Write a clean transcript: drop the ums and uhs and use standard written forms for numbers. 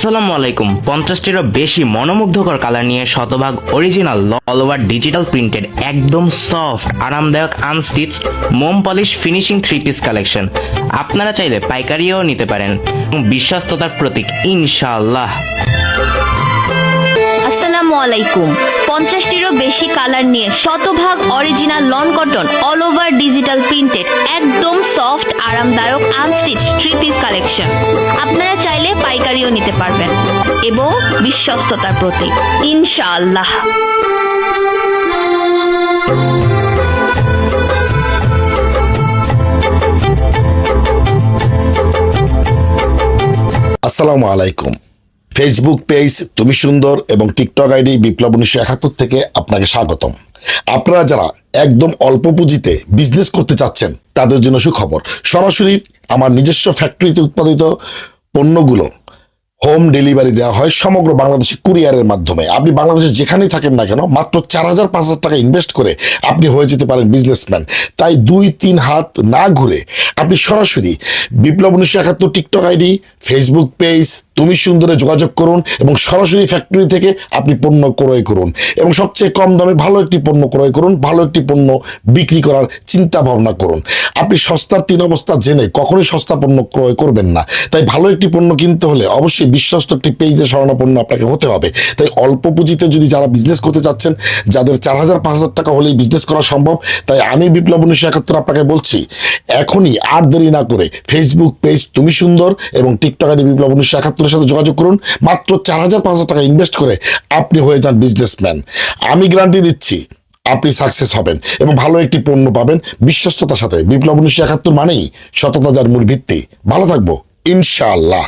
আসসালামু আলাইকুম। 50টিরও বেশি মনোমুগ্ধকর কালার নিয়ে শতভাগ original all over digital printed একদম সফট আরামদায়ক আনস্টিচ মোম পলিশ ফিনিশিং 3 পিস কালেকশন আপনারা চাইলে পাইকারিও নিতে পারেন। বিশ্বস্ততার প্রতীক ইনশাআল্লাহ। আসসালামু আলাইকুম। 50টিরও বেশি কালার নিয়ে শতভাগ original loan cotton all over digital printed একদম সফট আরামদায়ক আনস্টিচ 3 পিস কালেকশন আপনারা চাইলে পাইকারিও নিতে পারবেন এবং বিশ্বস্ততার প্রতীক ইনশাআল্লাহ। আসসালামু আলাইকুম। ফেসবুক পেজ তুমি সুন্দর এবং টিকটক আইডি বিপ্লব 1971 থেকে আপনাকে স্বাগতম। আপনারা যারা একদম অল্প পুঁজিতে বিজনেস করতে চাচ্ছেন তাদের জন্য সুখবর। সরাসরি আমার নিজস্ব ফ্যাক্টরিতে উৎপাদিত পণ্যগুলো হোম ডেলিভারি দেওয়া হয় সমগ্র বাংলাদেশে কুরিয়ারের মাধ্যমে। আপনি বাংলাদেশে যেখানেই থাকেন না কেন মাত্র 4,000-5,000 টাকা ইনভেস্ট করে আপনি হয়ে যেতে পারেন বিজনেসম্যান। তাই 2-3 হাত না ঘুরে আপনি সরাসরি বিপ্লব 1971 টিকটক আইডি ফেসবুক পেজ তুমি সুন্দরে যোগাযোগ করুন এবং সরাসরি ফ্যাক্টরি থেকে আপনি পণ্য ক্রয় করুন এবং সবচেয়ে কম দামে ভালো একটি পণ্য ক্রয় করুন, ভালো একটি পণ্য বিক্রি করার চিন্তা ভাবনা করুন। আপনি সস্তার 3 অবস্থা জেনে কখনোই সস্তা পণ্য ক্রয় করবেন না। তাই ভালো একটি পণ্য কিনতে হলে অবশ্যই বিশ্বস্ত একটি পেজে শরণাপন্ন আপনাকে হতে হবে। তাই অল্প পুঁজিতে যদি যারা বিজনেস করতে চাচ্ছেন, যাদের 4,000-5,000 টাকা হলেই বিজনেস করা সম্ভব, তাই আমি বিপ্লব 1971 আপনাকে বলছি এখনই আর দেরি না করে ফেসবুক পেজ তুমি সুন্দর এবং টিকটক আইডি বিপ্লব 1971 সাথে যোগাযোগ করুন। মাত্র 4,000-5,000 টাকা ইনভেস্ট করে আপনি হয়ে যান বিজনেসম্যান। আমি গ্যারান্টি দিচ্ছি আপনি সাকসেস হবেন এবং ভালো একটি পণ্য পাবেন বিশ্বস্ততার সাথে। বিপ্লব 1971 মানেই সততা যার মূল ভিত্তি। ভালো থাকবো ইনশাআল্লাহ।